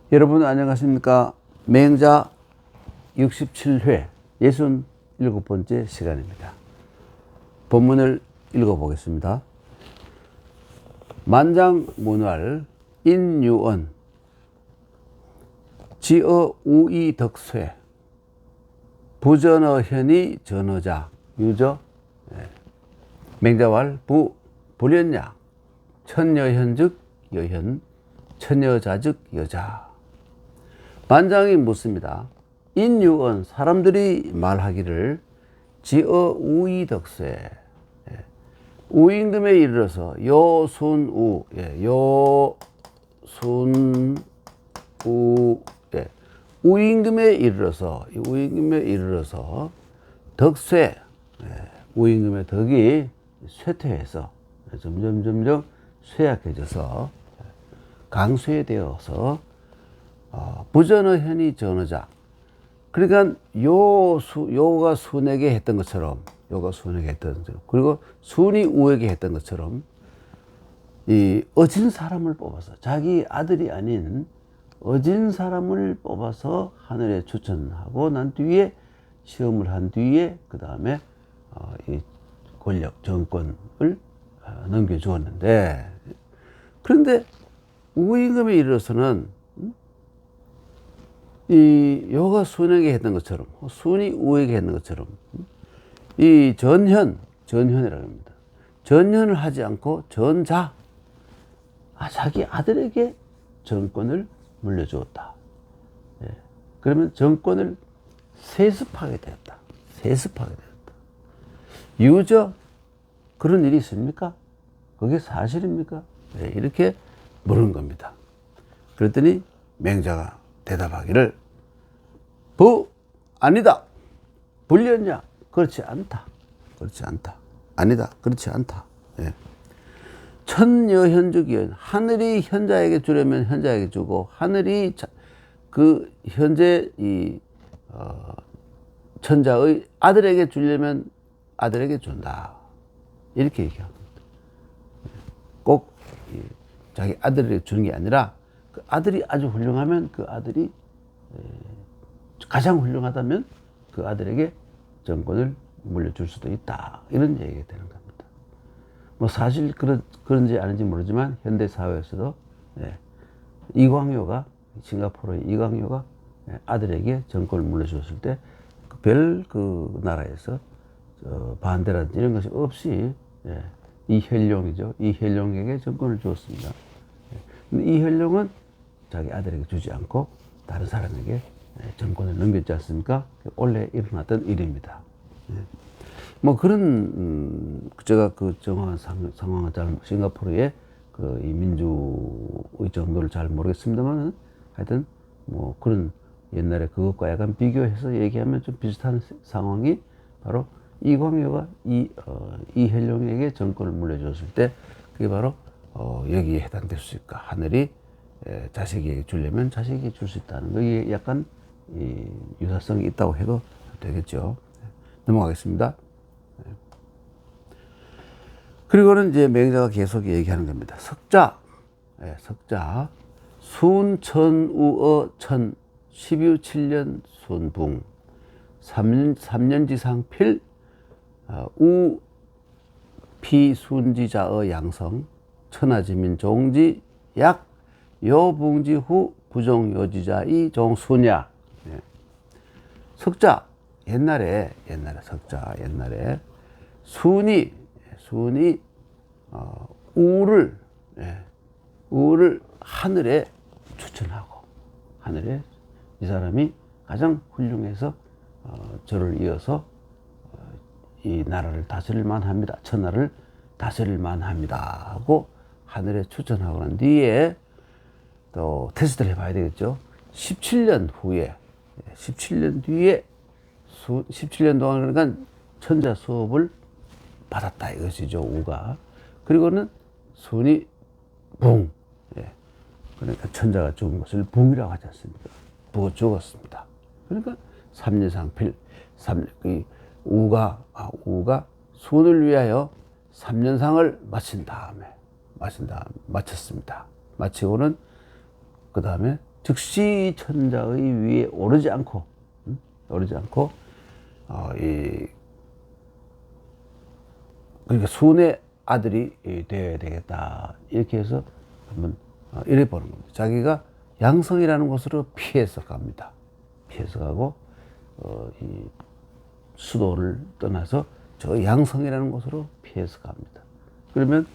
여러분 안녕하십니까? 맹자 67회 67번째 시간입니다. 본문을 읽어보겠습니다. 만장문활 인유언 지어 우이덕쇠 부전어현이 전어자 유저 맹자왈 불연야 천여현즉 여현 천여자즉 여자. 만장이 묻습니다. 인유언 사람들이 말하기를 지어 우이덕쇠 우임금에 이르러서 요순우 요순우 우임금에 이르러서 덕쇠 우임금의 덕이 쇠퇴해서 점점 쇠약해져서 강쇠되어서 부전어현이 전어자. 그러니까 요가 순에게 했던 것처럼 그리고 순이 우에게 했던 것처럼 이 어진 사람을 뽑아서 자기 아들이 아닌 어진 사람을 뽑아서 하늘에 추천하고 난 뒤에 시험을 한 뒤에 그 다음에 이 권력 정권을 넘겨주었는데, 그런데 우임금에 이르러서는 이 요가 순에게 했던 것처럼 순이 우에게 했던 것처럼 이 전현이라고 합니다. 전현을 하지 않고 전자, 자기 아들에게 정권을 물려주었다. 그러면 정권을 세습하게 되었다. 유저, 그런 일이 있습니까? 그게 사실입니까? 이렇게 물은 겁니다. 그랬더니 맹자가 대답하기를 아니다. 불렸냐? 그렇지 않다. 아니다. 그렇지 않다. 천여현즉이연 하늘이 현자에게 주려면 현자에게 주고 하늘이 그 현재 이 천자의 아들에게 주려면 아들에게 준다. 이렇게 얘기합니다. 꼭 자기 아들에게 주는 게 아니라 그 아들이 아주 훌륭하면 그 아들이 가장 훌륭하다면 그 아들에게 정권을 물려줄 수도 있다. 이런 얘기가 되는 겁니다. 뭐 사실 그런지 아닌지 모르지만 현대 사회에서도 싱가포르의 이광요가 아들에게 정권을 물려줬을 때 그 나라에서 반대라든지 이런 것이 없이 이현룡에게 정권을 주었습니다. 근데 이현룡은 자기 아들에게 주지 않고 다른 사람에게 정권을 넘겼지 않습니까? 원래 일어났던 일입니다. 뭐 그런 제가 그 정확한 상황은 싱가포르의 그 이 민주의 정도를 잘 모르겠습니다만 하여튼 뭐 그런 옛날에 그것과 약간 비교해서 얘기하면 좀 비슷한 상황이 바로 이광요가 이현룡에게 정권을 물려줬을 때 그게 바로 여기에 해당될 수 있을까. 하늘이 자식에게 주려면 자식에게 줄 수 있다는 거에 약간 유사성이 있다고 해도 되겠죠. 넘어가겠습니다. 그리고는 이제 맹자가 계속 얘기하는 겁니다. 석자 순천우어 천 12유7년 순붕 3년지상필 우피순지자의 양성 천하지민 종지 약 요붕지 후 부종요지자의 종수냐. 석자 옛날에 순이 우를 하늘에 추천하고 하늘에 이 사람이 가장 훌륭해서 저를 이어서 이 나라를 다스릴 만합니다. 천하를 다스릴 만합니다 하고 하늘에 추천하고 난 뒤에 또 테스트를 해봐야 되겠죠. 17년 뒤에 17년 동안 그러니까 천자 수업을 받았다 이것이죠. 우가. 그리고는 순이 붕. 그러니까 천자가 죽은 것을 붕이라고 하지 않습니까? 부어 죽었습니다. 그러니까 삼년상필 우가 순을 위하여 3년상을 마친 다음에 마쳤습니다. 마치고는 그 다음에 즉시 천자의 위에 오르지 않고, 오르지 않고, 그러니까 순의 아들이 되어야 되겠다. 이렇게 해서 한번 이래 보는 겁니다. 자기가 양성이라는 곳으로 피해서 갑니다. 피해서 가고, 이 수도를 떠나서 저 양성이라는 곳으로 피해서 갑니다. 그러면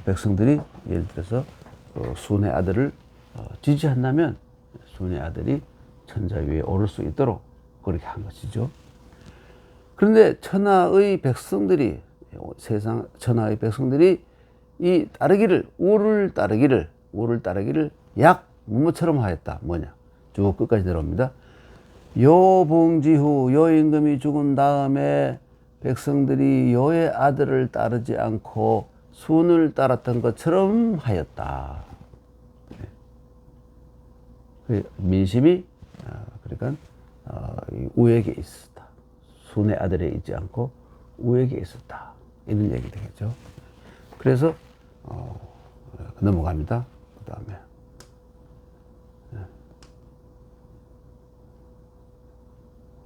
백성들이 예를 들어서 순의 아들을 지지한다면 순의 아들이 천자 위에 오를 수 있도록 그렇게 한 것이죠. 그런데 천하의 백성들이 천하의 백성들이 이 따르기를 우를 따르기를 약 무모처럼 하였다. 뭐냐? 쭉 끝까지 내려옵니다. 요봉지 후 요임금이 죽은 다음에 백성들이 요의 아들을 따르지 않고 순을 따랐던 것처럼 하였다. 민심이 그러니까 우에게 있었다. 순의 아들에 있지 않고 우에게 있었다. 이런 얘기 되겠죠. 그래서 넘어갑니다. 그 다음에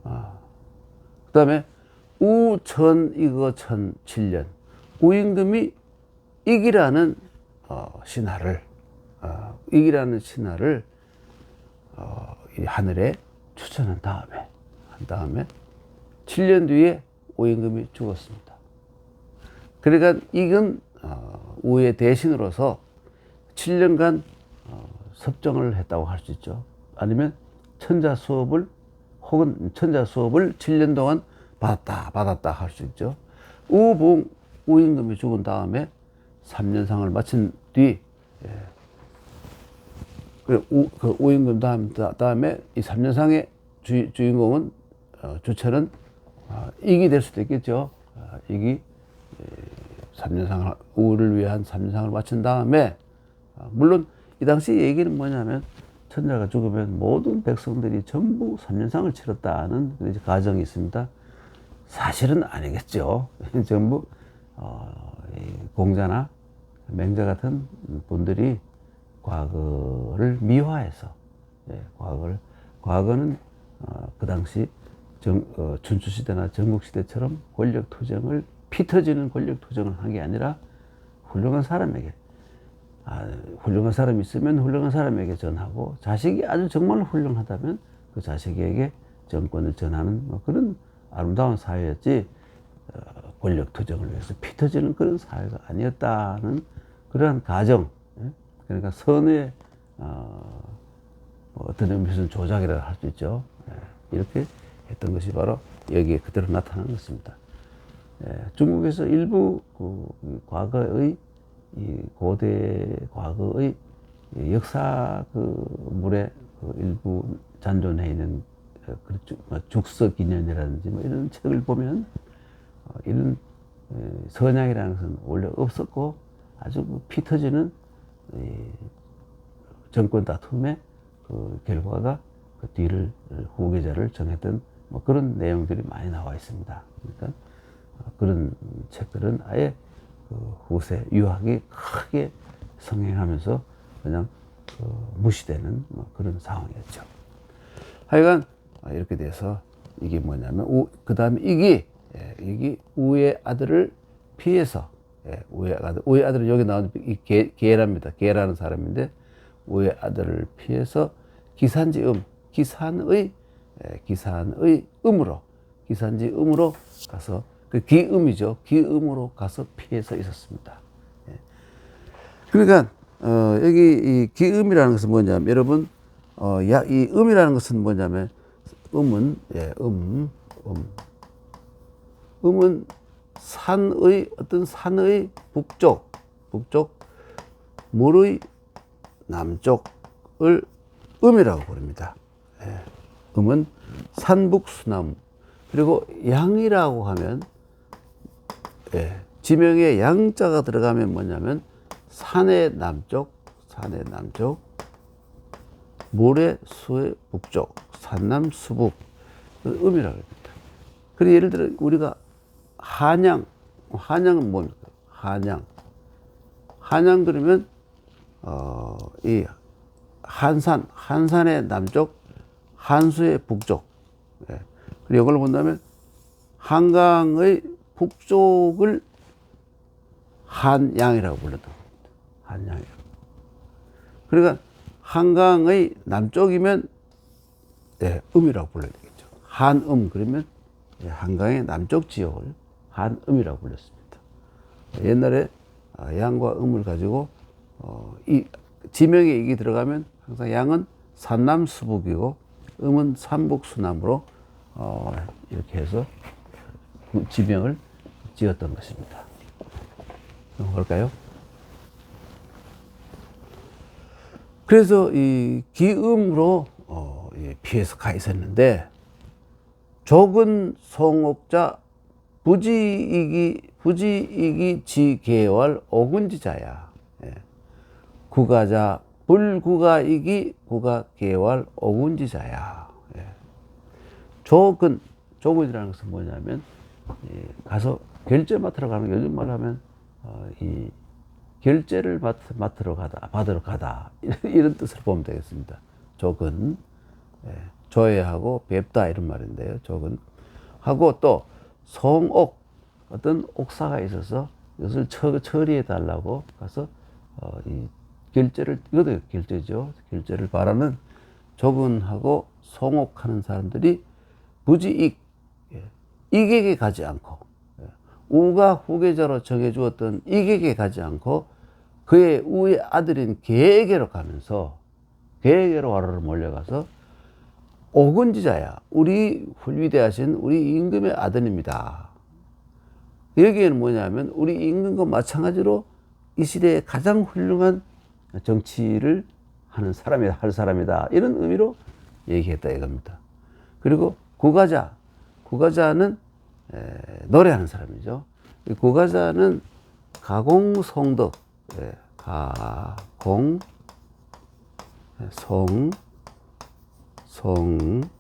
그 다음에 우천 이거천 7년 우임금이 이기라는 신하를 이 하늘에 추천한 다음에 7년 뒤에 우임금이 죽었습니다. 그러니까 이건 우의 대신으로서 7년간 섭정을 했다고 할 수 있죠. 아니면 천자 수업을 7년 동안 받았다 할 수 있죠. 우임금이 죽은 다음에 3년상을 마친 뒤, 그 우임금 다음에 이 3년상의 주인공은, 주체는 이기 될 수도 있겠죠. 이기 3년상을, 우를 위한 3년상을 마친 다음에, 물론 이 당시 얘기는 뭐냐면, 천자가 죽으면 모든 백성들이 전부 3년상을 치렀다는 가정이 있습니다. 사실은 아니겠죠. 전부 공자나 맹자 같은 분들이 과거를 미화해서, 과거는 그 당시 춘추시대나 전국시대처럼 피 터지는 권력 투쟁을 한 게 아니라 훌륭한 사람이 있으면 훌륭한 사람에게 전하고, 자식이 아주 정말 훌륭하다면 그 자식에게 정권을 전하는 그런 아름다운 사회였지, 권력 투쟁을 위해서 피 터지는 그런 사회가 아니었다는 그러한 가정, 그러니까 선의 어떤 의미에서는 조작이라고 할 수 있죠. 이렇게 했던 것이 바로 여기에 그대로 나타난 것입니다. 중국에서 일부 과거의 고대 과거의 역사 물에 일부 잔존해 있는 죽서기년이라든지 이런 책을 보면 이런 선양이라는 것은 원래 없었고 아주 피 터지는 정권 다툼의 그 결과가 그 뒤를 후계자를 정했던 그런 내용들이 많이 나와 있습니다. 그러니까 그런 책들은 아예 그 후세 유학이 크게 성행하면서 그냥 무시되는 그런 상황이었죠. 하여간 이렇게 돼서 이게 뭐냐면 그 다음에 이게 우의 아들을 피해서, 우의 아들은 여기 나오는 게랍니다. 게라는 사람인데 우의 아들을 피해서 기산지의 음으로 가서, 그 기음이죠. 기음으로 가서 피해서 있었습니다. 그러니까 여기 이 기음이라는 것은 뭐냐면, 여러분 이 음이라는 것은 뭐냐면, 음은 어떤 산의 북쪽 물의 남쪽을 음이라고 부릅니다. 음은 산북수남. 그리고 양이라고 하면, 지명에 양자가 들어가면 뭐냐면 산의 남쪽, 물의 수의 북쪽, 산남수북, 음이라고 합니다. 그리고 예를 들어 우리가 한양은 뭡니까? 한양 그러면 이 한산의 남쪽, 한수의 북쪽. 예. 그리고 이걸 본다면 한강의 북쪽을 한양이라고 불렀다. 한양이라고. 그러니까 한강의 남쪽이면 예, 음이라고 불러야 되겠죠. 한음 그러면 예, 한강의 남쪽 지역을 한음이라고 불렀습니다. 옛날에 양과 음을 가지고 이 지명에 이게 들어가면 항상 양은 산남수북이고 음은 삼북수남으로 이렇게 해서 지명을 지었던 것입니다. 볼까요? 그래서 이 기음으로 피해서 가 있었는데 족은 송옥자 부지이기 지계월 오군지자야. 예. 구가자 불구가이기 구가계월 오군지자야. 예. 족은이라는 것은 뭐냐면 가서 결제 맡으러 가는, 요즘 말하면 이 결제를 받으러 가다 이런 뜻을 보면 되겠습니다. 족은 예, 조회하고 뵙다 이런 말인데요. 족은 하고 또 송옥 어떤 옥사가 있어서 이것을 처리해 달라고 가서 이 결제를, 이것도 결제죠. 결제를 바라는 족은하고 송옥하는 사람들이 부지익 이객에 가지 않고 우가 후계자로 정해주었던 이객에 가지 않고 그의 우의 아들인 계에게로 가면서 계에게로 와로로 몰려가서 오근지자야, 우리 훌위대하신 우리 임금의 아들입니다. 여기에는 뭐냐면 우리 임금과 마찬가지로 이 시대에 가장 훌륭한 정치를 할 사람이다 이런 의미로 얘기했다 이겁니다. 그리고 구가자는 노래하는 사람이죠. 이 구가자는 가공송덕, 송덕,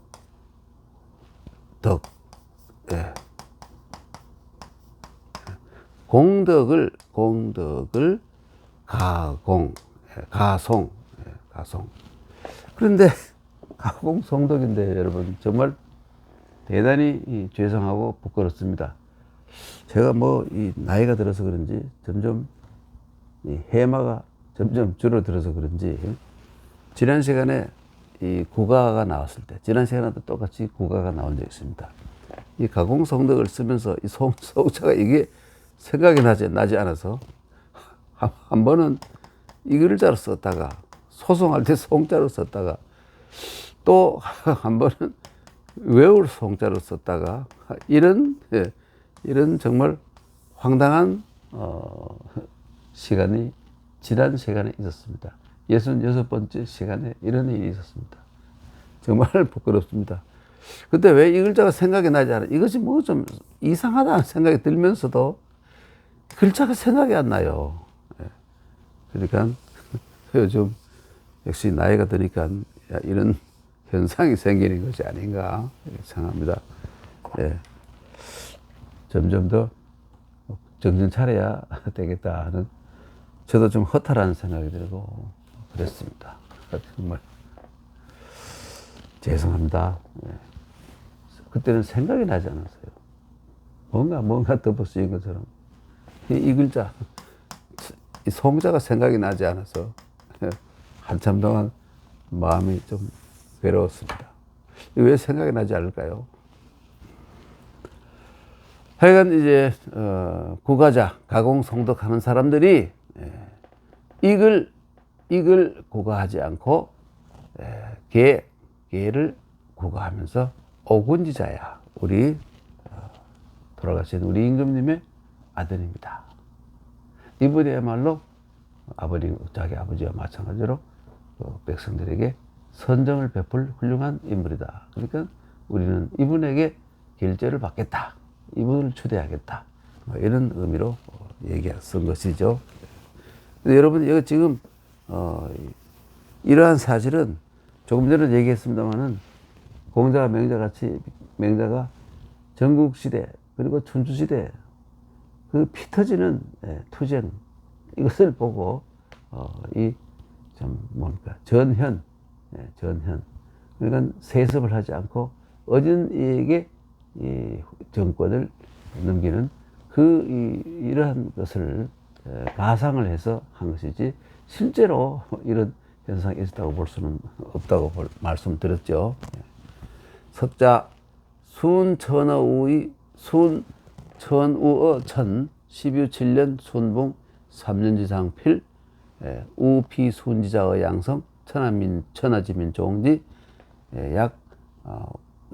공덕을 가송. 그런데 가공송덕인데 여러분 정말 대단히 죄송하고 부끄럽습니다. 제가 이 나이가 들어서 그런지 점점 이 해마가 점점 줄어들어서 그런지 지난 시간에 이 국어가 나왔을 때, 지난 시간에도 똑같이 국어가 나온 적이 있습니다. 이 가공송덕을 쓰면서 이 송자가 이게 생각이 나지 않아서 한 번은 이 글자로 썼다가 소송할 때 송자로 썼다가 또 한 번은 외울 송자로 썼다가 이런 정말 황당한 시간이 지난 시간에 있었습니다. 66번째 시간에 이런 일이 있었습니다. 정말 부끄럽습니다. 근데 왜 이 글자가 생각이 나지 않아요? 이것이 뭐 좀 이상하다는 생각이 들면서도 글자가 생각이 안 나요. 그러니까 요즘 역시 나이가 드니까 이런 현상이 생기는 것이 아닌가 생각합니다. 예. 점점 더 정신 차려야 되겠다 하는, 저도 좀 허탈한 생각이 들고 그랬습니다. 정말 죄송합니다. 예. 그때는 생각이 나지 않았어요. 뭔가 덮어 쓰인 것처럼 이 글자, 이 송자가 생각이 나지 않아서 한참 동안 마음이 좀 괴로웠습니다. 왜 생각이 나지 않을까요? 하여간 이제 구가자, 가공송덕하는 사람들이 이글 구가하지 않고 계를 구가하면서 오군지자야, 우리 돌아가신 우리 임금님의 아들입니다. 이분이야말로 자기 아버지와 마찬가지로 백성들에게 선정을 베풀 훌륭한 인물이다. 그러니까 우리는 이분에게 결제를 받겠다, 이분을 추대하겠다, 이런 의미로 쓴 것이죠. 근데 여러분, 이거 지금 이러한 사실은 조금 전에 얘기했습니다만은 공자와 맹자가 전국시대 그리고 춘추시대 그 피 터지는 투쟁, 이것을 보고 이 참 뭡니까 전현, 전현. 그러니까 세습을 하지 않고 어진이에게 이 정권을 넘기는 이러한 것을 가상을 해서 한 것이지 실제로 이런 현상이 있었다고 볼 수는 없다고 말씀드렸죠. 석자 순천어우의 순천우어 천 12유7년 순봉 3년지상 필 우피순지자의 양성 천하지민 종지 약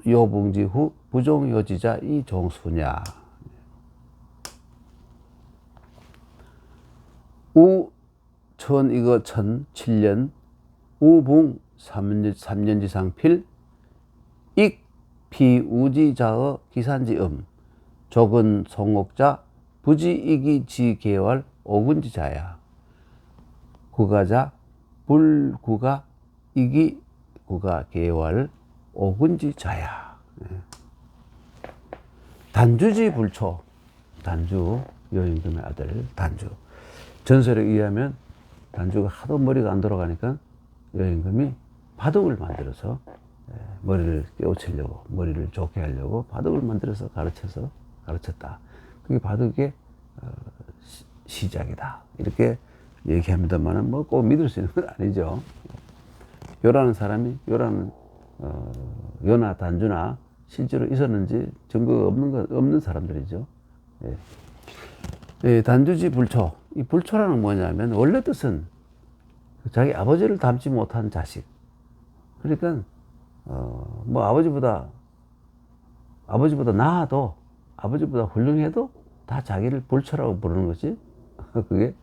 요붕지 후 부종요지자 이 종수냐. 우천 이거 천 7년 우붕 3년지상 필 익 피우지자의 기산지음 조근 송옥자 부지이기 지계월 오군지자야. 구가자 불구가 이기 구가 계월 오군지자야. 단주지 불초. 단주 여임금의 아들 단주. 전설에 의하면 단주가 하도 머리가 안 돌아가니까 여임금이 바둑을 만들어서 머리를 깨우치려고, 머리를 좋게 하려고 바둑을 만들어서 가르쳤다. 그게 바둑의 시작이다. 이렇게 얘기합니다만은 뭐 꼭 믿을 수 있는 건 아니죠. 요라는 사람이 요나 단주나 실제로 있었는지 증거가 없는 사람들이죠. 단주지 불초. 이 불초라는 뭐냐면 원래 뜻은 자기 아버지를 닮지 못한 자식. 그러니까 뭐 아버지보다 나아도 아버지보다 훌륭해도 다 자기를 불초라고 부르는 것이 그게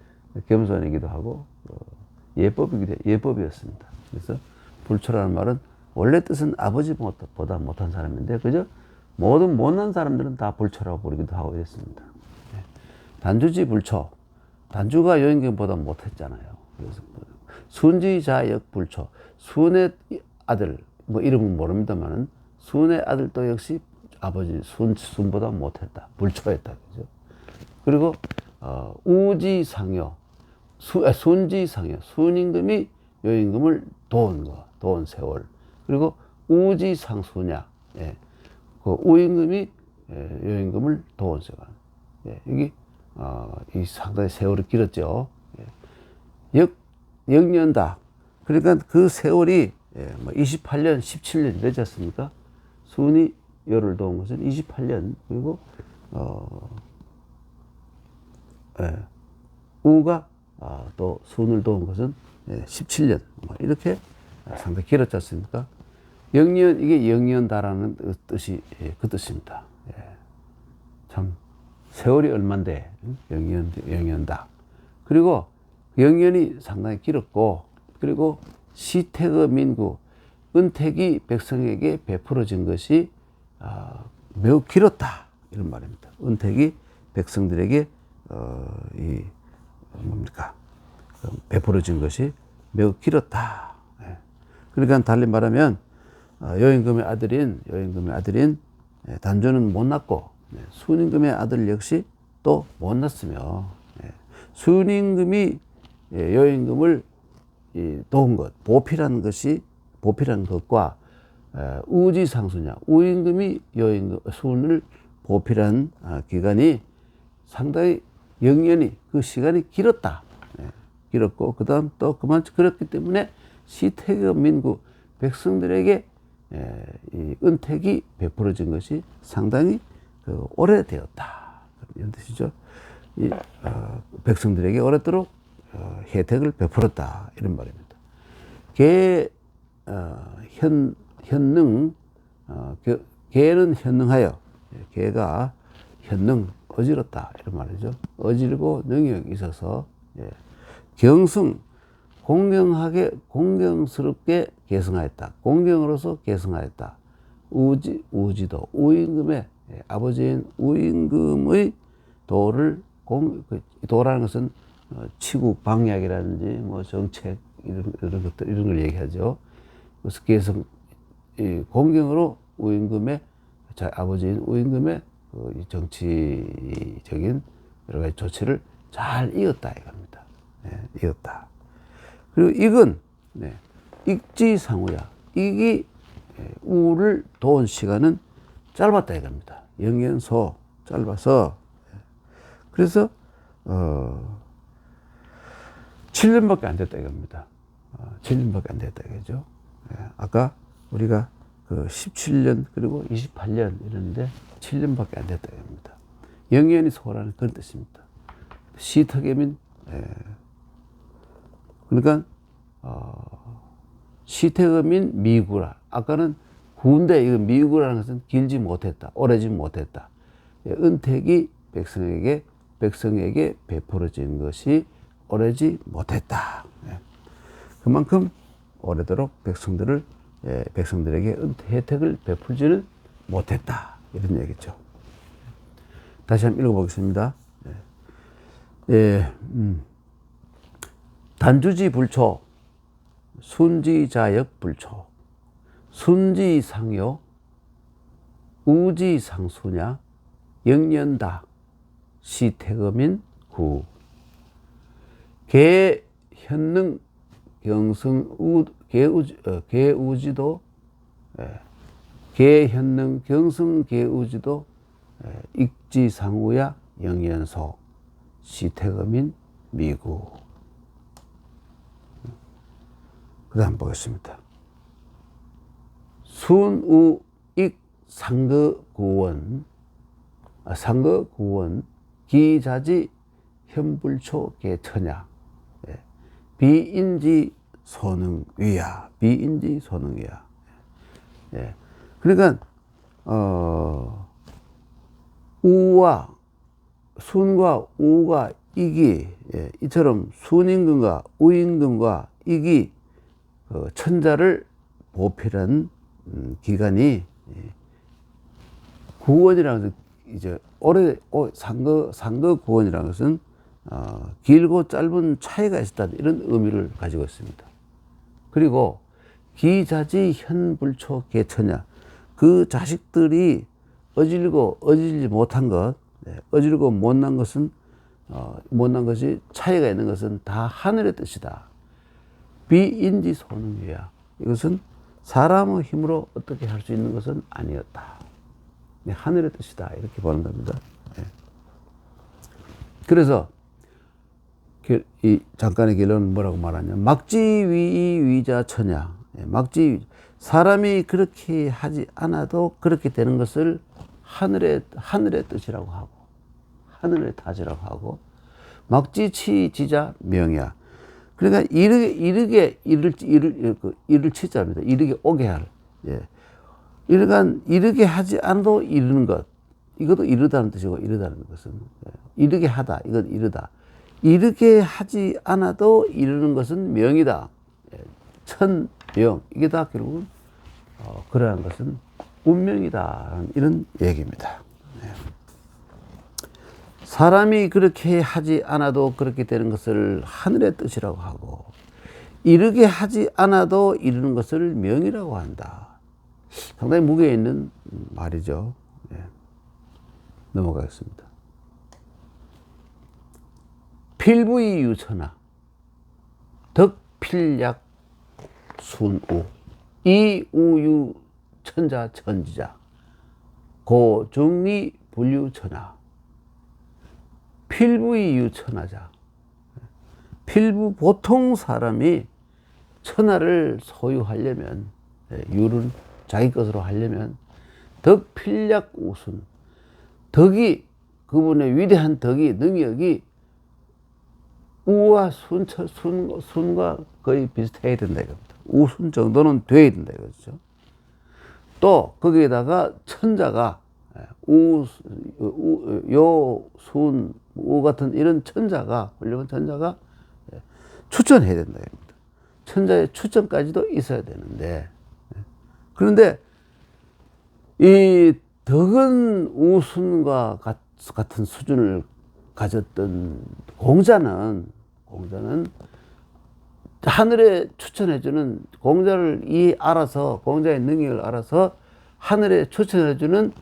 겸손이기도 하고 예법이었습니다. 그래서 불초라는 말은 원래 뜻은 아버지보다 못한 사람인데 그저 모든 못난 사람들은 다 불초라고 부르기도 하고 이랬습니다. 단주지 불초. 단주가 여임금보다 못했잖아요. 그래서 순지자역 불초. 순의 아들, 뭐 이름은 모릅니다만은 순의 아들도 역시 아버지 순보다 못했다. 불초했다. 그죠? 그리고 우지상여, 순지상여. 순임금이 여임금을 도운 세월. 그리고 우지상수냐. 그 우임금이 여임금을 도운 세월. 여기 이 상당히 세월이 길었죠. 역년다. 그러니까 그 세월이 28년, 17년 되지 않습니까? 순이 열을 도운 것은 28년, 그리고 우가 또 순을 도운 것은 17년. 이렇게 상당히 길었지 않습니까? 영년, 이게 영년다라는 뜻이 그 뜻입니다. 참 세월이 얼만데 영년다. 그리고 영년이 상당히 길었고, 그리고 시택의 민구, 은택이 백성에게 베풀어진 것이 매우 길었다. 이런 말입니다. 은택이 백성들에게 베풀어진 것이 매우 길었다. 그러니까 달리 말하면 여임금의 아들인 단주는 못 낳고 순임금의 아들 역시 또 못 낳았으며 순임금이 여임금을 도운 것, 보필한 것과 우지상수냐, 우임금이 순을 보필한 기간이 상당히 영년이 그 시간이 길었다. 길었고 그다음 또 그만큼 그렇기 때문에 시택의 민구 백성들에게 이 은택이 베풀어진 것이 상당히 오래되었다. 이런 뜻이죠. 백성들에게 오랫도록 혜택을 베풀었다. 이런 말입니다. 개는 현능하여, 개가 현능, 어지럽다. 이런 말이죠. 어지르고 능력이 있어서, 경승, 공경스럽게 계승하였다. 공경으로서 계승하였다. 우지도, 우임금의, 아버지인 우임금의 도라는 것은 치국 방약이라든지 뭐 정책 이런 걸 얘기하죠. 그래서 공경으로 우임금의 아버지인 우임금의 정치적인 여러 가지 조치를 잘 이었다 이겁니다. 이었다. 그리고 익은 익지상우야. 익이 우를 도운 시간은 짧았다 이겁니다. 영연소 짧아서 그래서 7년밖에 안 됐다 이겁니다. 7년밖에 안 됐다 이거죠. 아까 우리가 그 17년 그리고 28년 이랬는데 7년밖에 안 됐다 이겁니다. 영연이 소라는 그런 뜻입니다. 시터겸인 그러니까 시태금인 미구라. 아까는 구인데 이거 미구라는 것은 길지 못했다, 오래지 못했다. 은택이 백성에게 베풀어진 것이 오래지 못했다. 그만큼 오래도록 백성들에게 혜택을 베풀지는 못했다. 이런 얘기죠. 다시 한번 읽어보겠습니다. 단주지 불초, 순지자역 불초, 순지상요, 우지상수냐, 영년다, 시태금인 구, 개현능 경성 개우지도 개현능 경성 개우지도 익지상우야 영연소 시태금인 미구. 그 다음 보겠습니다. 순우익 상거구원 기자지 현불초 개처냐 비인지 소능위야. 비인지 소능위야. 그러니까 우와 순과 우가 익이 이처럼 순임금과 우임금과 익이 천자를 보필한 기간이 구원이라는 것은 이제 오래 상거 구원이라는 것은 길고 짧은 차이가 있었다 이런 의미를 가지고 있습니다. 그리고 기자지 현불초 개처냐 그 자식들이 어질지 못한 것, 어질고 못난 것은 못난 것이 차이가 있는 것은 다 하늘의 뜻이다. 비인지 소능이야. 이것은 사람의 힘으로 어떻게 할 수 있는 것은 아니었다. 하늘의 뜻이다. 이렇게 보는 겁니다. 그래서 이 잠깐의 결론은 뭐라고 말하냐? 막지위이 위자처냐. 막지 사람이 그렇게 하지 않아도 그렇게 되는 것을 하늘의 뜻이라고 하고 하늘의 타지라고 하고 막지치 지자 명이야. 그러니까 이를 치자입니다. 이르게 오게 할. 이르게 하지 않아도 이르는 것. 이것도 이르다는 뜻이고 이르다는 것은 이르게 하다. 이건 이르다. 이르게 하지 않아도 이르는 것은 명이다. 천명. 이게 다 결국은 그러한 것은 운명이다. 이런 얘기입니다. 사람이 그렇게 하지 않아도 그렇게 되는 것을 하늘의 뜻이라고 하고 이르게 하지 않아도 이르는 것을 명이라고 한다. 상당히 무게 있는 말이죠. 넘어가겠습니다. 필부이 유천하 덕필약 순우 이우유 천자 천지자 고중리 불유천하 필부이 유천하자. 필부 보통 사람이 천하를 소유하려면 유를 자기 것으로 하려면 덕필약 우순 덕이 그분의 위대한 덕이 능력이 우와 순과 거의 비슷해야 된다 이겁니다. 우순 정도는 돼야 된다 이거죠. 또 거기에다가 천자가 요순 우 같은 이런 천자가 훌륭한 천자가 추천해야 된다 이겁니다. 천자의 추천까지도 있어야 되는데 그런데 이 덕은 우순과 같은 수준을 가졌던 공자는 하늘에 추천해주는 공자를 알아서 공자의 능력을 알아서 하늘에 추천해주는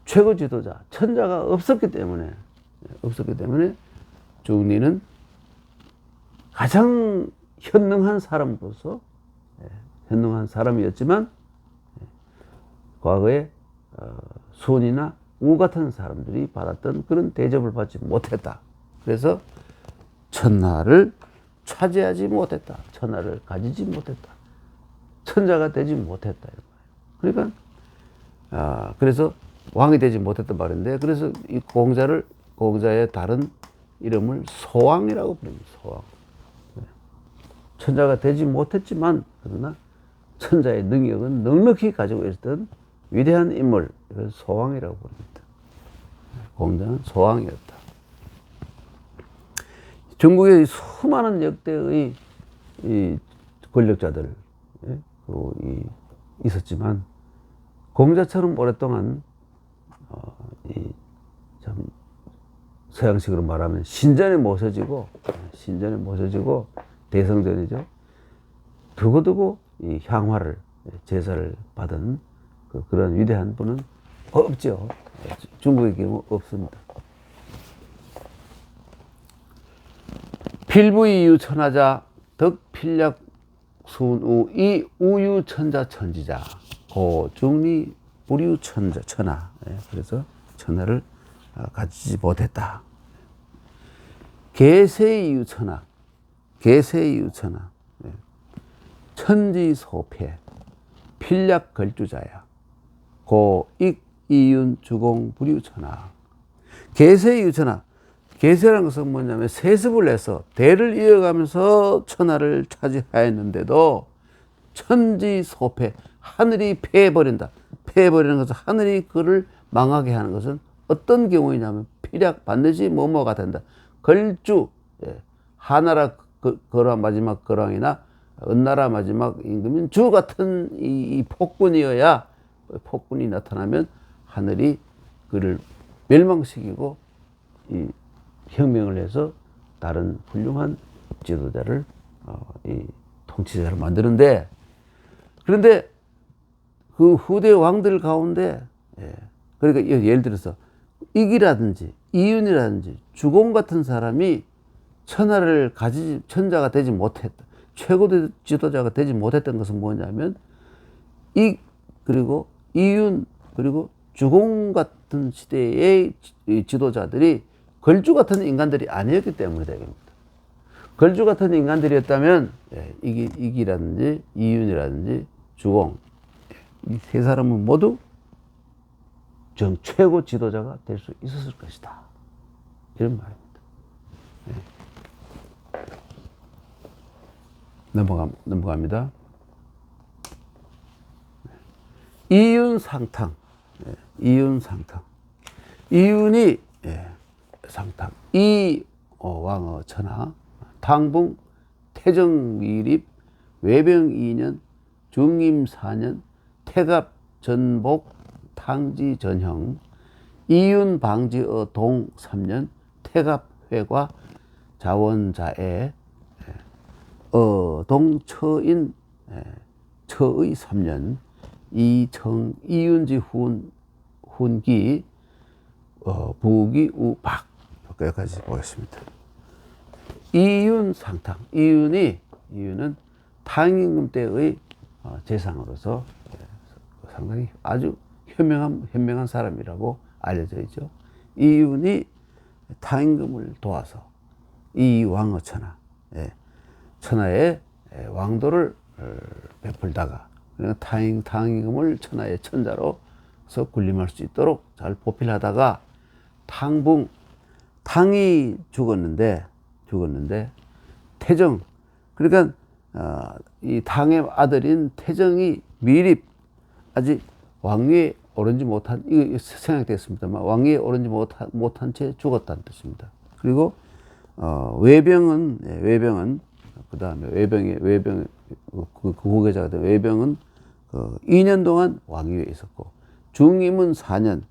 최고 지도자 천자가 없었기 때문에 중리는 가장 현능한 사람으로서 현능한 사람이었지만 과거에 손이나 우 같은 사람들이 받았던 그런 대접을 받지 못했다. 그래서 천하를 차지하지 못했다. 천하를 가지지 못했다. 천자가 되지 못했다. 그러니까 그래서 왕이 되지 못했단 말인데, 그래서 이 공자의 다른 이름을 소왕이라고 부릅니다. 소왕. 천자가 되지 못했지만 그러나 천자의 능력은 넉넉히 가지고 있었던 위대한 인물, 이걸 소왕이라고 부릅니다. 공자는 소왕이었다. 중국의 수많은 역대의 이 권력자들 있었지만 공자처럼 오랫동안 참 서양식으로 말하면 신전에 모셔지고 대성전이죠. 두고두고 이 향화를 제사를 받은 그런 위대한 분은 없죠. 중국의 경우 없습니다. 필부이유 천하자 덕필약 순우 이 우유 천자 천지자 고중리 우류 천하. 그래서 천하를 가지지 못했다. 계세이유 천하 천지소패 필약 걸주자야 고익 이윤 주공 부류 천하. 계세이유 천하. 계세라는 것은 뭐냐면 세습을 해서 대를 이어가면서 천하를 차지하였는데도 천지소패, 하늘이 패해버린다. 패해버리는 것은 하늘이 그를 망하게 하는 것은 어떤 경우이냐면 필약 반드시 뭐뭐가 된다. 걸주, 하나라 거랑 마지막 거랑이나 은나라 마지막 임금인 주 같은 이 폭군이어야, 폭군이 나타나면 하늘이 그를 멸망시키고 이 혁명을 해서 다른 훌륭한 지도자를 이 통치자를 만드는데, 그런데 그 후대 왕들 가운데 그러니까 예를 들어서 익이라든지 이윤이라든지 주공 같은 사람이 천자가 되지 못했다. 최고 지도자가 되지 못했던 것은 뭐냐면 익 그리고 이윤 그리고 주공 같은 시대의 지도자들이 걸주 같은 인간들이 아니었기 때문에 됩니다. 걸주 같은 인간들이었다면 익이라든지 이윤이라든지 주공 이 세 사람은 모두 최고 지도자가 될 수 있었을 것이다. 이런 말입니다. 넘어갑니다. 이윤상탕. 이윤이 상탕. 왕어 천하. 당붕 태정미립 외병 2년 중임 4년 태갑 전복 탕지 전형 이윤 방지어 동 3년 태갑 회과 자원자애 동처인 처의 3년 이윤지 훈기 부기 우박. 여기까지 보겠습니다. 이윤상탕. 이윤은 탕임금 때의 재상으로서 상당히 아주 현명한 사람이라고 알려져 있죠. 이윤이 탕임금을 도와서 이 왕어 천하, 천하에 왕도를 베풀다가 탕임금을 천하의 천자로서 군림할 수 있도록 잘 보필하다가 탕이 죽었는데 태정, 그러니까 이 탕의 아들인 태정이 미립, 아직 왕위에 오르지 못한, 이거 생각됐습니다만 왕위에 오르지 못한 채 죽었다는 뜻입니다. 그리고 외병은 그 다음에 외병 그 후계자가 된 외병은 2년 동안 왕위에 있었고, 중임은 4년,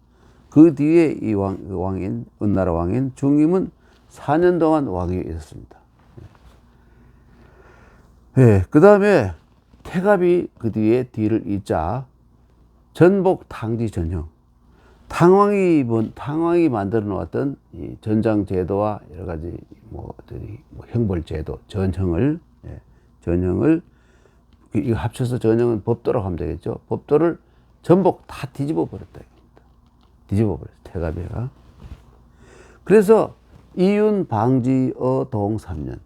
그 뒤에 이 왕인 은나라 왕인 중임은 4년 동안 왕위에 있었습니다. 그 다음에 태갑이 그 뒤에 뒤를 잇자 전복 탕지 전형, 탕왕이 만들어 놓았던 이 전장 제도와 여러 가지 형벌 제도 전형을 전형을 이거 합쳐서 전형은 법도라고 하면 되겠죠. 법도를 전복 다 뒤집어 버렸다 이겁니다. 뒤집어 버렸어 태갑이가. 그래서 이윤 방지 어동 3년.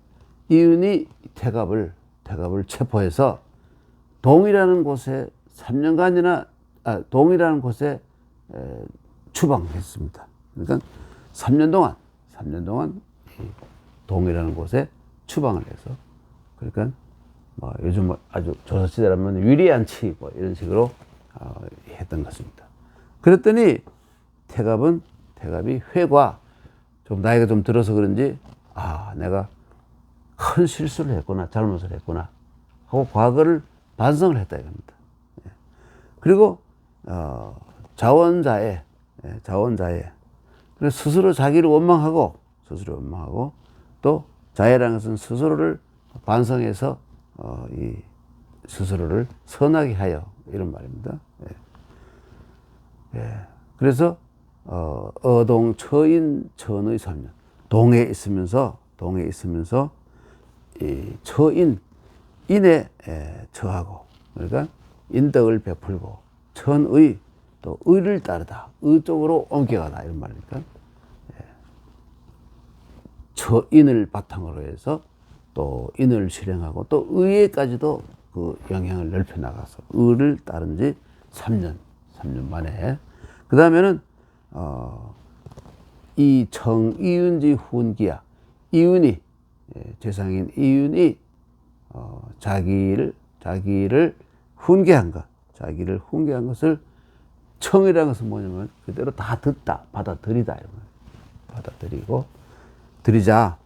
이윤이 태갑을 체포해서 동이라는 곳에 3년간이나 동이라는 곳에 추방했습니다. 그러니까 3년 동안 동이라는 곳에 추방을 해서, 그러니까 뭐 요즘 아주 조선시대라면 위리안치 뭐 이런 식으로 했던 것입니다. 그랬더니 태갑이 회과, 좀 나이가 좀 들어서 그런지 내가 큰 실수를 했구나, 잘못을 했구나 하고 과거를 반성을 했다 이겁니다. 그리고 자원자애. 그래서 스스로 자기를 원망하고 또 자애라는 것은 스스로를 반성해서 이 스스로를 선하게 하여 이런 말입니다. 그래서 어동 처인 천의 3년. 동에 있으면서 이 인에 처하고, 그러니까 인덕을 베풀고, 천의 또 의를 따르다, 의 쪽으로 옮겨가다 이런 말이니까, 처인을 바탕으로 해서 또 인을 실행하고 또 의에까지도 그 영향을 넓혀 나가서 의를 따른 지 3년 만에, 그 다음에는 이 정이윤지 훈기야. 이윤이, 재상인 이윤이 자기를 훈계한 것을, 청이라는 것은 뭐냐면 그대로 다 듣다, 받아들이다 이런 거예요. 받아들이고 들이자.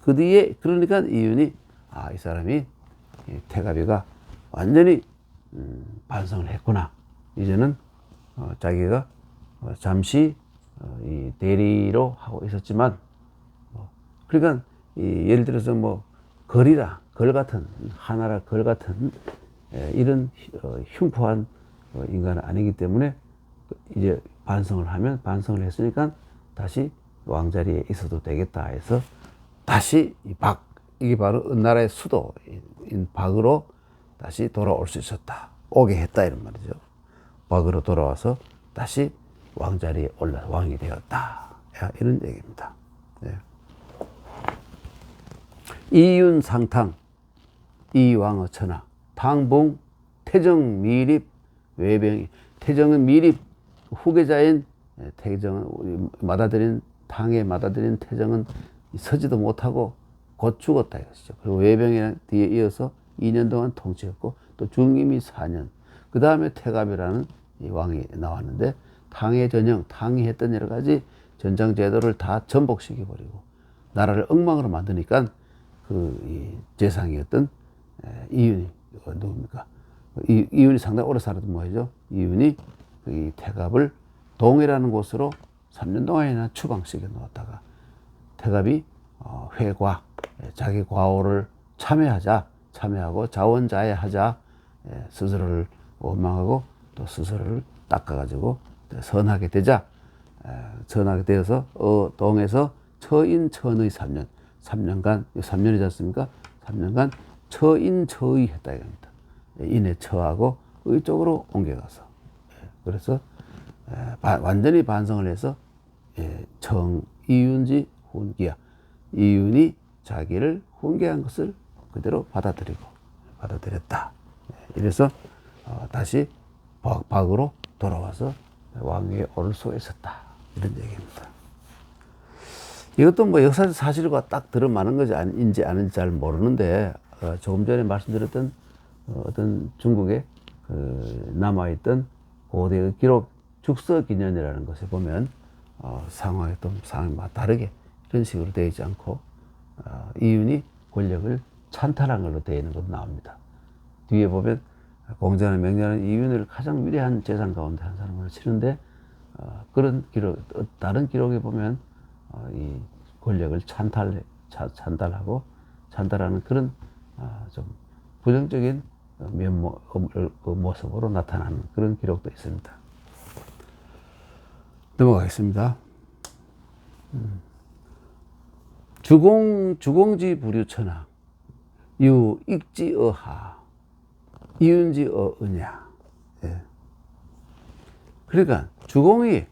그 뒤에 그러니까 이윤이 이 사람이 태갑이가 완전히 반성을 했구나. 이제는 자기가 잠시 이 대리로 하고 있었지만, 그러니까 예를 들어서 뭐 하나라 걸 같은 이런 흉포한 인간은 아니기 때문에 이제 반성을 했으니까 다시 왕자리에 있어도 되겠다 해서 다시 이게 바로 은나라의 수도인 박으로 다시 돌아올 수 있었다. 오게 했다 이런 말이죠. 박으로 돌아와서 다시 왕자리에 올라 왕이 되었다. 이런 얘기입니다. 네. 이윤상탕, 이왕의 천하, 당봉, 태정 미립, 외병이. 태정은 미립, 후계자인 태정은 당에 받아들인 태정은 서지도 못하고 곧 죽었다 이것이죠. 그리고 외병이랑 뒤에 이어서 2년 동안 통치했고, 또 중임이 4년. 그 다음에 태갑이라는 이 왕이 나왔는데, 당의 전형, 당이 했던 여러 가지 전장 제도를 다 전복시켜버리고 나라를 엉망으로 만드니까 이 재상이었던 이윤이, 누굽니까? 이윤이 상당히 오래 살았던 모양이죠. 이윤이 이 태갑을 동이라는 곳으로 3년 동안이나 추방시켜 놓았다가 태갑이 회과, 자기 과오를 참회하고 자원자애하자, 스스로를 원망하고 또 스스로를 닦아가지고 선하게 되어서 동에서 처인천의 3년간 3년이지 않습니까? 3년간 처인처의 했다 이겁니다. 인에 처하고 의 쪽으로 옮겨가서, 그래서 완전히 반성을 해서 정이윤지 훈기야. 이윤이 자기를 훈계한 것을 그대로 받아들였다. 이래서 다시 박으로 돌아와서 왕위에 오를 수 있었다. 이런 얘기입니다. 이것도 뭐 역사적 사실과 딱 들어맞는 것이 아닌지 잘 모르는데, 조금 전에 말씀드렸던 어떤 중국에 남아있던 고대의 기록, 죽서기년이라는 것에 보면 상황이 다르게 이런 식으로 되어 있지 않고, 이윤이 권력을 찬탈한 걸로 되어 있는 것도 나옵니다. 뒤에 보면 공자나 명자는 이윤을 가장 위대한 재상 가운데 한 사람으로 치는데, 그런 다른 기록에 보면 이 권력을 찬탈하는 그런 좀 부정적인 모습으로 나타나는 그런 기록도 있습니다. 넘어가겠습니다. 주공지 부류천하. 유, 익지, 어하, 이은지, 어으냐. 예. 그러니까 주공이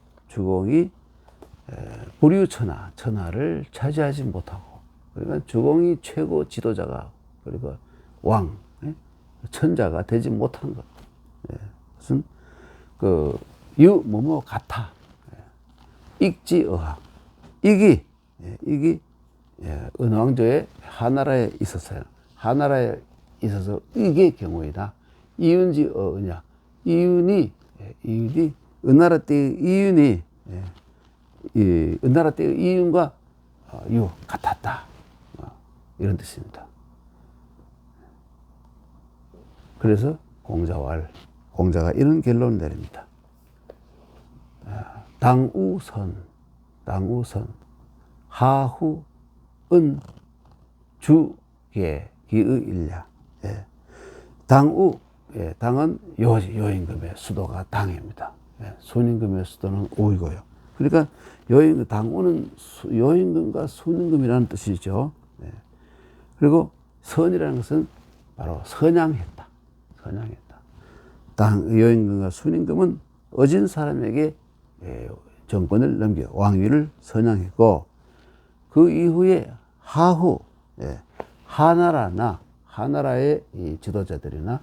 불유천하, 천하를 차지하지 못하고, 그러니까 주공이 최고 지도자가, 그리고 왕, 예? 천자가 되지 못한 것. 예. 무슨, 뭐뭐 같아. 예. 익지어하. 익이 은왕조의 하나라에 있었어요. 하나라에 있어서 익의 경우이다. 이윤지어으냐. 이윤이 은나라 때의 이윤이 이 은나라 때의 이윤과 유 같았다. 이런 뜻입니다. 그래서 공자가 이런 결론을 내립니다. 당우선 하후은 주계 기의일야. 예. 당은 요임금의 수도가 당입니다. 예. 순임금의 수도는 오이고요. 그러니까 당우는 요임금과 순임금이라는 뜻이죠. 예. 그리고 선이라는 것은 바로 선양했다. 요임금과 순임금은 어진 사람에게 정권을 넘겨 왕위를 선양했고, 그 이후에 하나라의 이 지도자들이나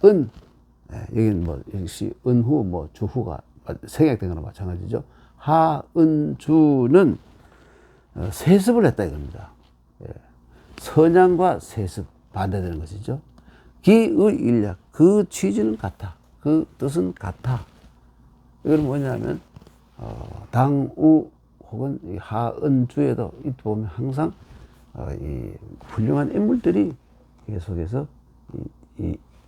여기는 뭐 역시 은후 주후가 생략된 거나 마찬가지죠. 하은주는 세습을 했다 이겁니다. 선양과 세습 반대되는 것이죠. 기의일약, 그 취지는 같아. 그 뜻은 같아. 이건 뭐냐면 당우 혹은 하은주에도 보면 항상 이 훌륭한 인물들이 계속해서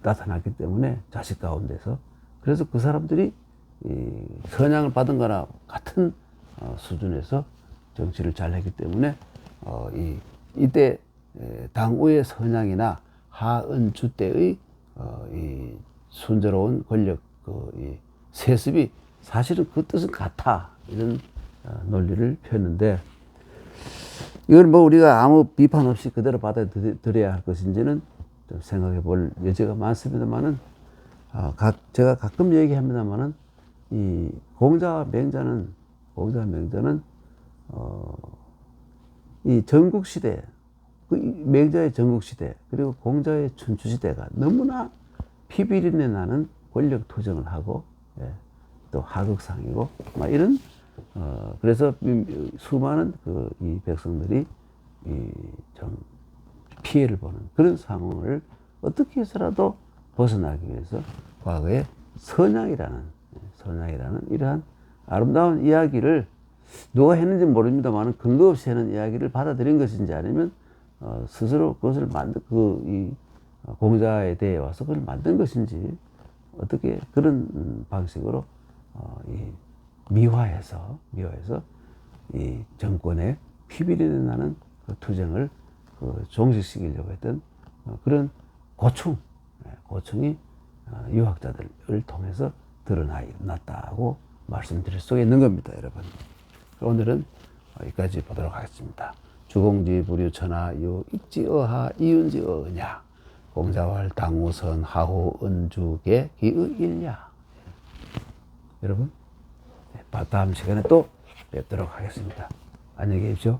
나타났기 때문에 자식 가운데서, 그래서 그 사람들이 선양을 받은 거나 같은 수준에서 정치를 잘 했기 때문에 이때 당우의 선양이나 하은주 때의 이 순조로운 권력 이 세습이 사실은 그 뜻은 같아, 이런 논리를 폈는데, 이걸 뭐 우리가 아무 비판 없이 그대로 받아들여야 할 것인지는 좀 생각해 볼 여지가 많습니다만은, 제가 가끔 얘기합니다만은, 이 공자와 맹자는 이 전국시대, 맹자의 전국시대, 그리고 공자의 춘추시대가 너무나 피비린내 나는 권력 투쟁을 하고, 또 하극상이고, 막 이런, 그래서 수많은 이 백성들이 좀 피해를 보는 그런 상황을 어떻게 해서라도 벗어나기 위해서 과거에 선양이라는 이러한 아름다운 이야기를 누가 했는지 모릅니다만 근거 없이 하는 이야기를 받아들인 것인지, 아니면 스스로 그것을 이 공자에 대해 와서 그걸 만든 것인지, 어떻게 그런 방식으로 미화해서 이 정권의 피비린내 나는 그 투쟁을 종식시키려고 했던 그런 고충이 유학자들을 통해서 드러났다고 말씀드릴 수 있는 겁니다, 여러분. 오늘은 여기까지 보도록 하겠습니다. 주공지 불유천하 유 익지어하 이윤지어냐. 공자왈 당우선 하후 은주계 기의일야. 여러분, 다음 시간에 또 뵙도록 하겠습니다. 안녕히 계십시오.